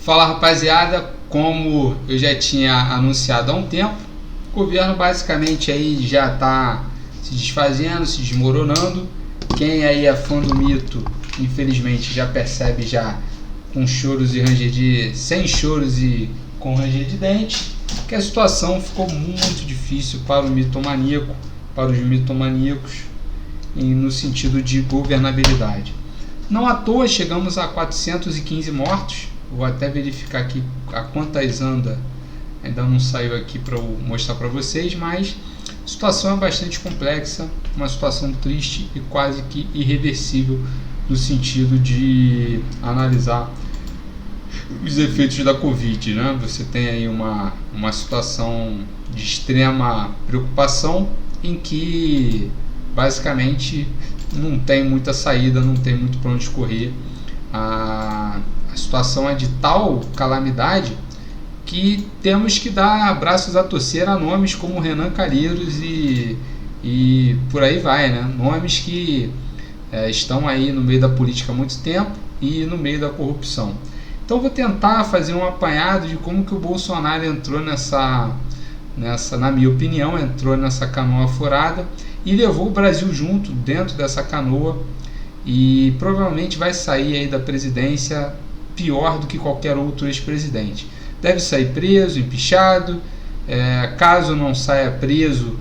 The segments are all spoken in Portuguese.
Fala, rapaziada, como eu já tinha anunciado há um tempo, o governo basicamente aí já está se desfazendo, se desmoronando. Quem aí é fã do mito, infelizmente já percebe já com choros e ranger de sem choros e com ranger de dente, que a situação ficou muito difícil para o mitomaníaco, para os mitomaníacos, no sentido de governabilidade. Não à toa chegamos a 415 mortos. Vou até verificar aqui a quantas anda, ainda não saiu aqui para eu mostrar para vocês, mas a situação é bastante complexa, uma situação triste e quase que irreversível no sentido de analisar os efeitos da Covid, né? Você tem aí uma situação de extrema preocupação em que basicamente não tem muita saída, não tem muito para onde correr. A situação é de tal calamidade que temos que dar braços a torcer a nomes como Renan Calheiros e por aí vai, né? Nomes que estão aí no meio da política há muito tempo e no meio da corrupção. Então vou tentar fazer um apanhado de como que o Bolsonaro entrou nessa, na minha opinião, entrou nessa canoa furada e levou o Brasil junto dentro dessa canoa, e provavelmente vai sair aí da presidência pior do que qualquer outro ex-presidente. Deve sair preso, empichado, caso não saia preso,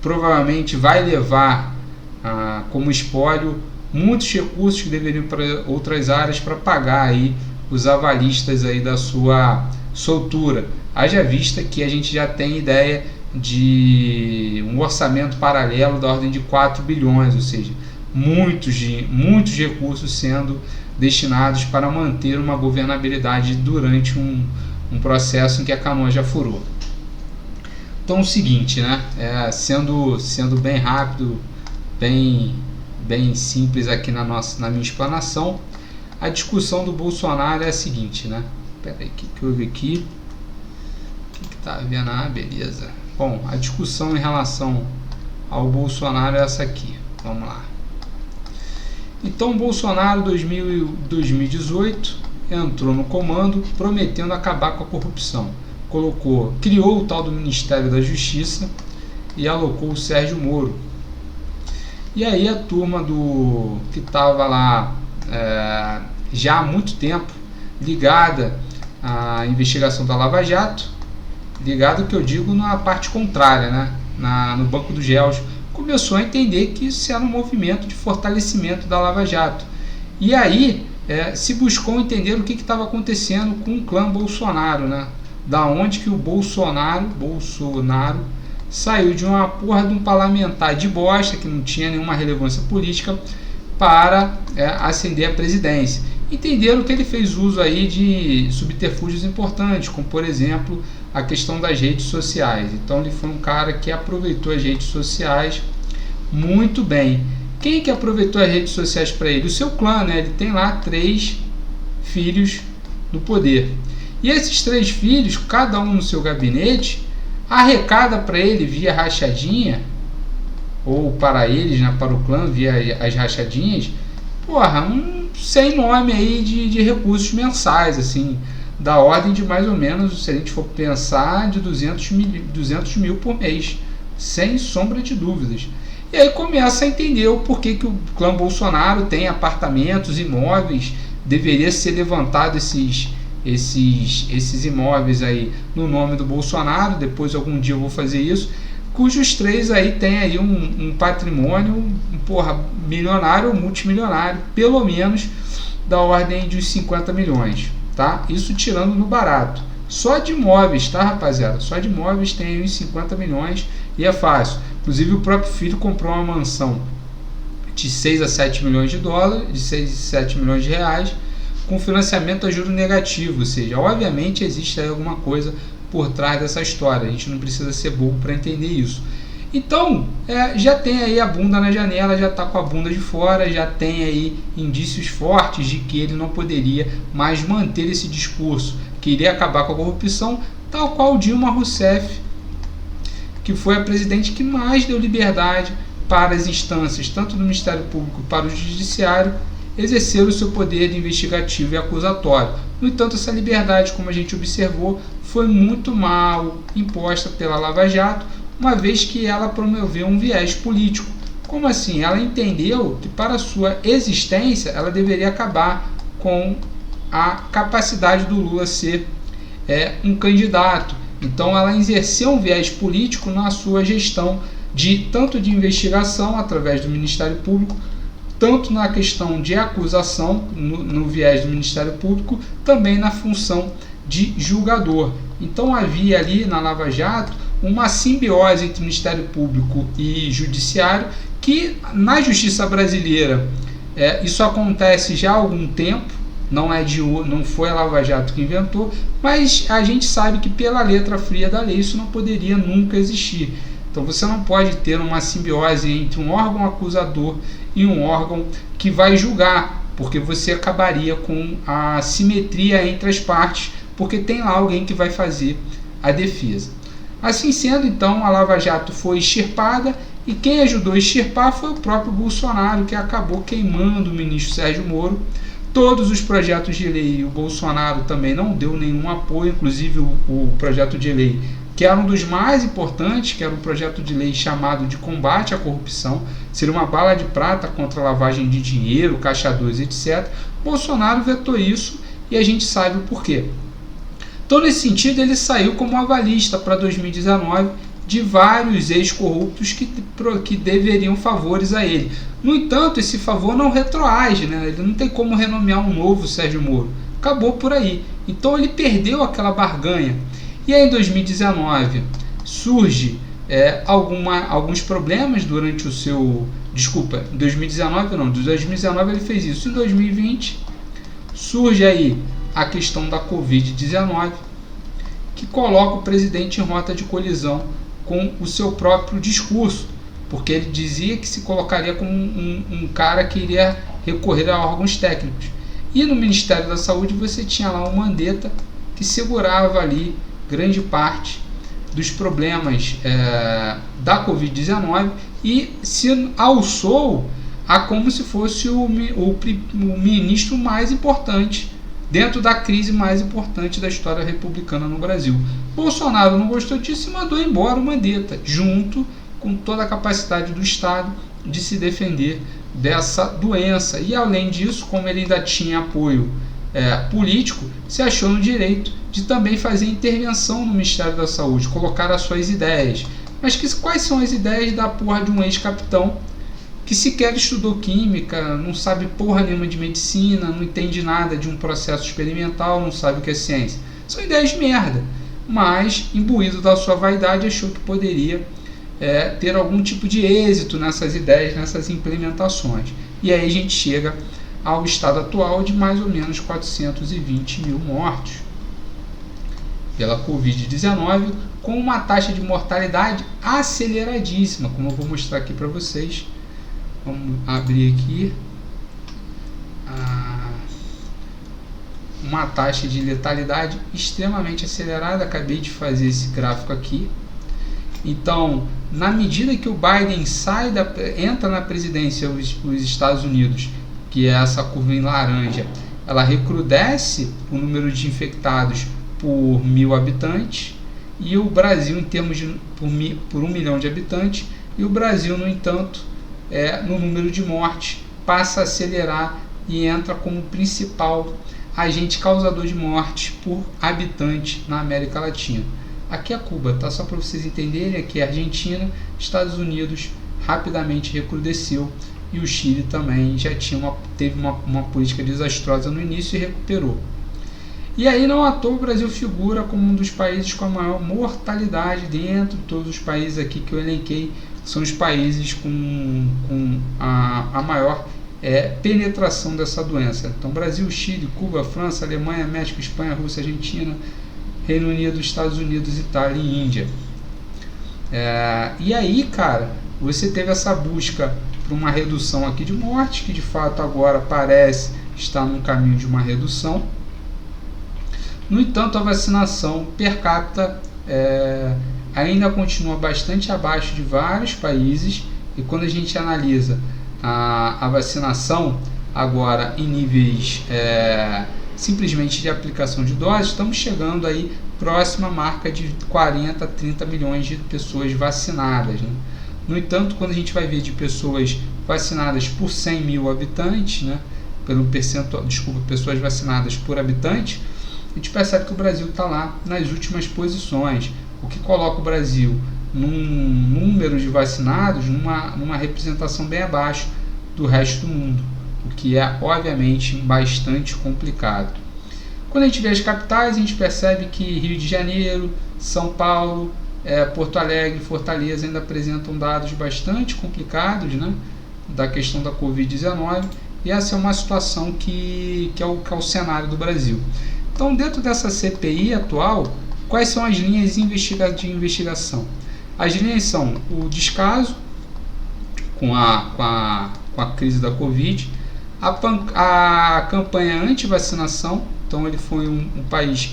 provavelmente vai levar como espólio muitos recursos que deveriam ir para outras áreas para pagar aí os avalistas aí da sua soltura. Haja vista que a gente já tem ideia de um orçamento paralelo da ordem de 4 bilhões, ou seja, muitos recursos sendo destinados para manter uma governabilidade durante um processo em que a canoa já furou. Então é o seguinte, né? Sendo bem rápido, bem simples aqui na minha explanação, a discussão do Bolsonaro é a seguinte, né? Espera aí, o que eu vi aqui? O que tá vendo? Ah, beleza. Bom, a discussão em relação ao Bolsonaro é essa aqui. Vamos lá. Então, Bolsonaro, 2018, entrou no comando prometendo acabar com a corrupção. Criou o tal do Ministério da Justiça e alocou o Sérgio Moro. E aí a turma que estava lá já há muito tempo ligada à investigação da Lava Jato, ligado que eu digo na parte contrária, né? No banco dos réus, começou a entender que isso era um movimento de fortalecimento da Lava Jato. E aí se buscou entender o que estava acontecendo com o clã Bolsonaro, né? Da onde que o Bolsonaro saiu de uma porra de um parlamentar de bosta, que não tinha nenhuma relevância política, para ascender à presidência. Entenderam que ele fez uso aí de subterfúgios importantes, como por exemplo a questão das redes sociais. Então ele foi um cara que aproveitou as redes sociais muito bem. Quem que aproveitou as redes sociais para ele? O seu clã, né? Ele tem lá 3 filhos no poder. E esses 3 filhos, cada um no seu gabinete, arrecada para ele via rachadinha, ou para eles, né, para o clã, via as rachadinhas, sem nome aí de recursos mensais, assim, da ordem de mais ou menos, se a gente for pensar, de 200 mil por mês, sem sombra de dúvidas. E aí começa a entender o porquê que o clã Bolsonaro tem apartamentos, imóveis, deveria ser levantado esses imóveis aí no nome do Bolsonaro. Depois algum dia eu vou fazer isso, cujos 3 aí tem aí um patrimônio milionário ou multimilionário, pelo menos da ordem de uns 50 milhões, tá? Isso tirando no barato. Só de imóveis, tá, rapaziada? Só de imóveis tem aí uns 50 milhões e é fácil. Inclusive o próprio filho comprou uma mansão de 6 a 7 milhões de dólares, de 6 a 7 milhões de reais, com financiamento a juro negativo, ou seja, obviamente existe aí alguma coisa por trás dessa história, a gente não precisa ser burro para entender isso. Então, já tem aí a bunda na janela, já está com a bunda de fora, já tem aí indícios fortes de que ele não poderia mais manter esse discurso, que iria acabar com a corrupção, tal qual Dilma Rousseff, que foi a presidente que mais deu liberdade para as instâncias, tanto do Ministério Público para o Judiciário, exercer o seu poder investigativo e acusatório. No entanto, essa liberdade, como a gente observou, foi muito mal imposta pela Lava Jato, uma vez que ela promoveu um viés político. Como assim? Ela entendeu que para sua existência ela deveria acabar com a capacidade do Lula ser um candidato. Então ela exerceu um viés político na sua gestão tanto de investigação através do Ministério Público, tanto na questão de acusação no viés do Ministério Público, também na função de julgador. Então havia ali na Lava Jato uma simbiose entre Ministério Público e Judiciário, que na justiça brasileira isso acontece já há algum tempo, não foi a Lava Jato que inventou, mas a gente sabe que pela letra fria da lei isso não poderia nunca existir. Então você não pode ter uma simbiose entre um órgão acusador e um órgão que vai julgar, porque você acabaria com a simetria entre as partes, porque tem lá alguém que vai fazer a defesa. Assim sendo, então, a Lava Jato foi extirpada, e quem ajudou a extirpar foi o próprio Bolsonaro, que acabou queimando o ministro Sérgio Moro. Todos os projetos de lei, o Bolsonaro também não deu nenhum apoio, inclusive o projeto de lei, que era um dos mais importantes, que era um projeto de lei chamado de combate à corrupção, seria uma bala de prata contra a lavagem de dinheiro, caixa 2, etc. Bolsonaro vetou isso e a gente sabe o porquê. Então, nesse sentido, ele saiu como avalista para 2019 de vários ex-corruptos que deveriam favores a ele. No entanto, esse favor não retroage, né? Ele não tem como renomear um novo Sérgio Moro. Acabou por aí. Então, ele perdeu aquela barganha. E aí, em 2019, surge alguns problemas durante o seu... Desculpa, em 2019 não. Em 2019 ele fez isso. Em 2020, surge aí a questão da Covid-19, que coloca o presidente em rota de colisão com o seu próprio discurso, porque ele dizia que se colocaria como um cara que iria recorrer a órgãos técnicos. E no Ministério da Saúde você tinha lá um Mandetta que segurava ali grande parte dos problemas da Covid-19 e se alçou a como se fosse o ministro mais importante dentro da crise mais importante da história republicana no Brasil. Bolsonaro não gostou disso e mandou embora o Mandetta, junto com toda a capacidade do Estado de se defender dessa doença. E além disso, como ele ainda tinha apoio político, se achou no direito de também fazer intervenção no Ministério da Saúde, colocar as suas ideias. Mas quais são as ideias da porra de um ex-capitão que sequer estudou química, não sabe porra nenhuma de medicina, não entende nada de um processo experimental, não sabe o que é ciência? São ideias de merda, mas imbuído da sua vaidade achou que poderia ter algum tipo de êxito nessas ideias, nessas implementações. E aí a gente chega ao estado atual de mais ou menos 420 mil mortos pela Covid-19, com uma taxa de mortalidade aceleradíssima, como eu vou mostrar aqui para vocês. Vamos abrir aqui uma taxa de letalidade extremamente acelerada. Acabei de fazer esse gráfico aqui. Então, na medida que o Biden entra na presidência os Estados Unidos, que é essa curva em laranja, ela recrudesce o número de infectados por 1.000 habitantes, e o Brasil, em termos de por 1 milhão de habitantes, e o Brasil, no entanto, no número de mortes, passa a acelerar e entra como principal agente causador de mortes por habitante na América Latina. Aqui é Cuba, tá? Só para vocês entenderem, aqui é a Argentina, Estados Unidos rapidamente recrudesceu, e o Chile também já teve uma política desastrosa no início e recuperou. E aí, não à toa, o Brasil figura como um dos países com a maior mortalidade dentro de todos os países aqui que eu elenquei. São os países com a maior penetração dessa doença. Então, Brasil, Chile, Cuba, França, Alemanha, México, Espanha, Rússia, Argentina, Reino Unido, Estados Unidos, Itália e Índia. E aí, cara, você teve essa busca por uma redução aqui de morte, que de fato agora parece estar no caminho de uma redução. No entanto, a vacinação per capita ainda continua bastante abaixo de vários países, e quando a gente analisa a vacinação, agora em níveis simplesmente de aplicação de doses, estamos chegando aí próxima marca de 40 a 30 milhões de pessoas vacinadas, né? No entanto, quando a gente vai ver de pessoas vacinadas por 100 mil habitantes, né, pelo percentual, pessoas vacinadas por habitante, a gente percebe que o Brasil está lá nas últimas posições, o que coloca o Brasil num número de vacinados numa representação bem abaixo do resto do mundo, o que é obviamente bastante complicado. Quando a gente vê as capitais, a gente percebe que Rio de Janeiro, São Paulo, Porto Alegre, Fortaleza ainda apresentam dados bastante complicados, né, da questão da Covid-19, e essa é uma situação que é o cenário do Brasil. Então, dentro dessa CPI atual, quais são as linhas de investigação? As linhas são o descaso com a crise da Covid, a campanha anti-vacinação. Então, ele foi um país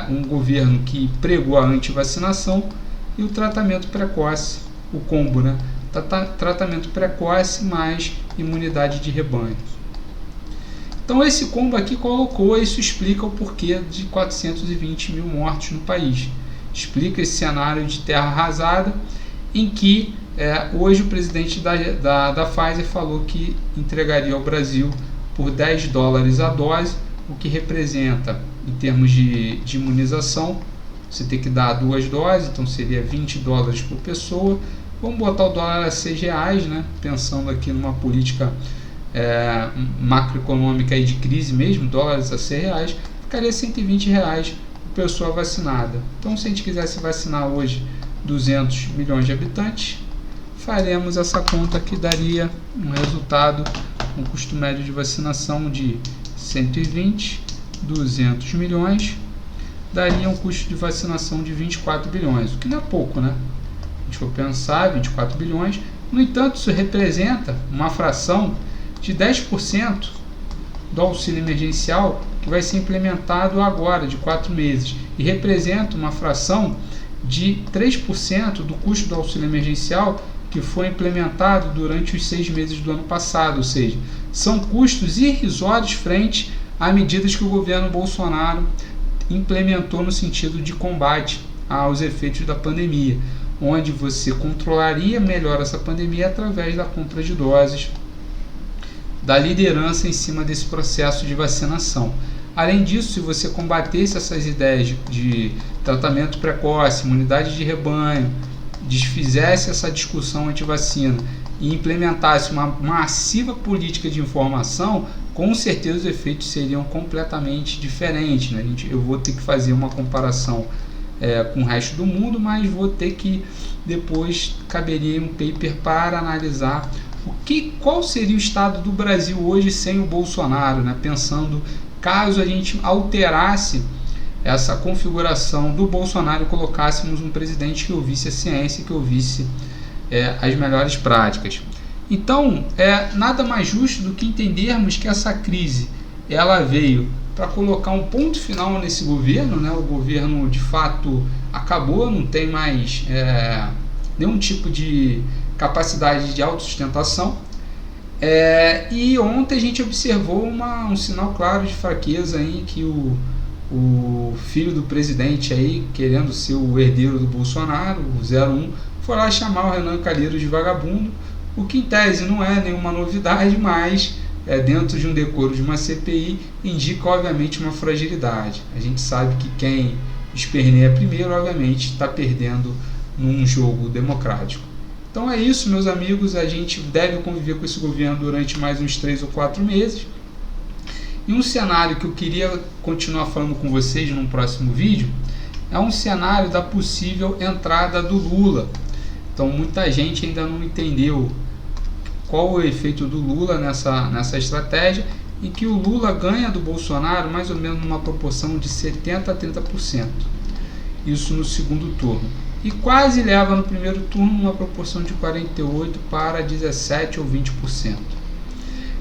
um governo que pregou a anti-vacinação, e o tratamento precoce, o combo, né? Tratamento precoce mais imunidade de rebanho. Então esse combo aqui isso explica o porquê de 420 mil mortos no país. Explica esse cenário de terra arrasada, em que hoje o presidente da Pfizer falou que entregaria ao Brasil por $10 a dose, o que representa, em termos de imunização, você tem que dar 2 doses, então seria $20 por pessoa. Vamos botar o dólar a R$6, né? Pensando aqui numa política macroeconômica e de crise mesmo, dólares a R$6, ficaria R$120 por pessoa vacinada. Então, se a gente quisesse vacinar hoje 200 milhões de habitantes, faremos essa conta que daria um resultado, um custo médio de vacinação de 120, 200 milhões, daria um custo de vacinação de 24 bilhões, o que não é pouco, né? A gente for pensar, 24 bilhões, no entanto, isso representa uma fração de 10% do auxílio emergencial que vai ser implementado agora, de 4 meses, e representa uma fração de 3% do custo do auxílio emergencial que foi implementado durante os 6 meses do ano passado, ou seja, são custos irrisórios frente a medidas que o governo Bolsonaro implementou no sentido de combate aos efeitos da pandemia, onde você controlaria melhor essa pandemia através da compra de doses, da liderança em cima desse processo de vacinação. Além disso, se você combatesse essas ideias de tratamento precoce, imunidade de rebanho, desfizesse essa discussão anti-vacina e implementasse uma massiva política de informação, com certeza os efeitos seriam completamente diferentes, né? Eu vou ter que fazer uma comparação com o resto do mundo, mas vou ter que depois caberia um paper para analisar qual seria o estado do Brasil hoje sem o Bolsonaro, né? Pensando caso a gente alterasse essa configuração do Bolsonaro e colocássemos um presidente que ouvisse a ciência, que ouvisse as melhores práticas. Então, nada mais justo do que entendermos que essa crise ela veio para colocar um ponto final nesse governo, né? O governo de fato acabou, não tem mais nenhum tipo de capacidade de autossustentação. E ontem a gente observou um sinal claro de fraqueza em que o filho do presidente aí, querendo ser o herdeiro do Bolsonaro, o 01, foi lá chamar o Renan Calheiros de vagabundo, o que em tese não é nenhuma novidade, mas dentro de um decoro de uma CPI indica obviamente uma fragilidade. A gente sabe que quem esperneia primeiro obviamente está perdendo num jogo democrático. Então é isso, meus amigos, a gente deve conviver com esse governo durante mais uns 3 ou 4 meses. E um cenário que eu queria continuar falando com vocês num próximo vídeo é um cenário da possível entrada do Lula. Então muita gente ainda não entendeu qual o efeito do Lula nessa estratégia, em que o Lula ganha do Bolsonaro mais ou menos numa proporção de 70% a 30%. Isso no segundo turno. E quase leva no primeiro turno uma proporção de 48% para 17% ou 20%.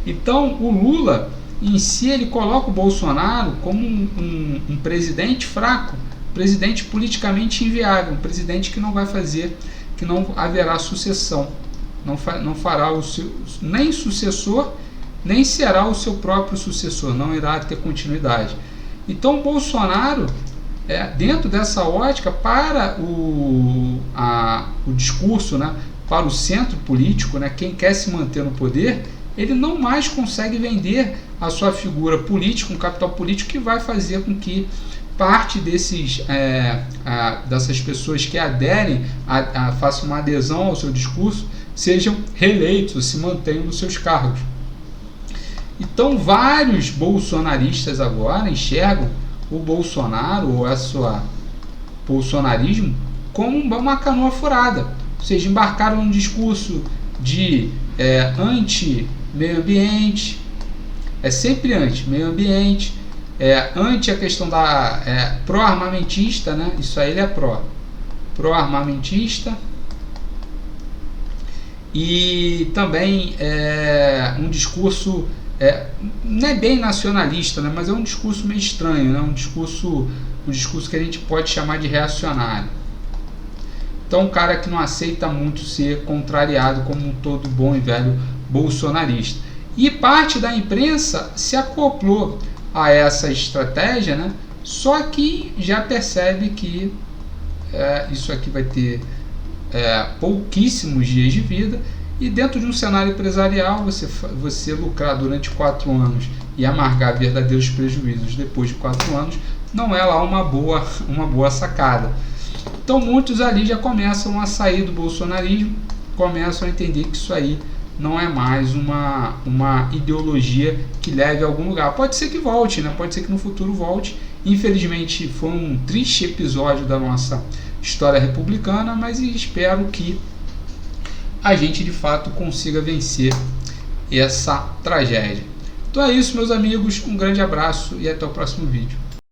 Então o Lula em si ele coloca o Bolsonaro como um presidente fraco, presidente politicamente inviável, um presidente que não vai fazer, que não haverá sucessão, não fará nem sucessor nem será o seu próprio sucessor, não irá ter continuidade. Então, Bolsonaro, dentro dessa ótica, para o discurso, né, para o centro político, né, quem quer se manter no poder, ele não mais consegue vender a sua figura política, um capital político que vai fazer com que parte dessas pessoas que aderem, façam uma adesão ao seu discurso, sejam reeleitos, se mantenham nos seus cargos. Então, vários bolsonaristas agora enxergam o Bolsonaro ou a sua bolsonarismo como uma canoa furada, ou seja, embarcaram num discurso de anti-meio ambiente, sempre anti-meio ambiente, anti a questão da pró-armamentista, né? Isso aí ele é pró-armamentista, e também um discurso não é bem nacionalista, né? Mas é um discurso meio estranho, né? um discurso que a gente pode chamar de reacionário. Então, um cara que não aceita muito ser contrariado como um todo bom e velho bolsonarista. E parte da imprensa se acoplou a essa estratégia, né? Só que já percebe que isso aqui vai ter pouquíssimos dias de vida, e dentro de um cenário empresarial, você lucrar durante 4 anos e amargar verdadeiros prejuízos depois de 4 anos, não é lá uma boa sacada. Então muitos ali já começam a sair do bolsonarismo, começam a entender que isso aí não é mais uma ideologia que leve a algum lugar. Pode ser que volte, né? Pode ser que no futuro volte. Infelizmente foi um triste episódio da nossa história republicana, mas espero que a gente de fato consiga vencer essa tragédia. Então é isso, meus amigos, um grande abraço e até o próximo vídeo.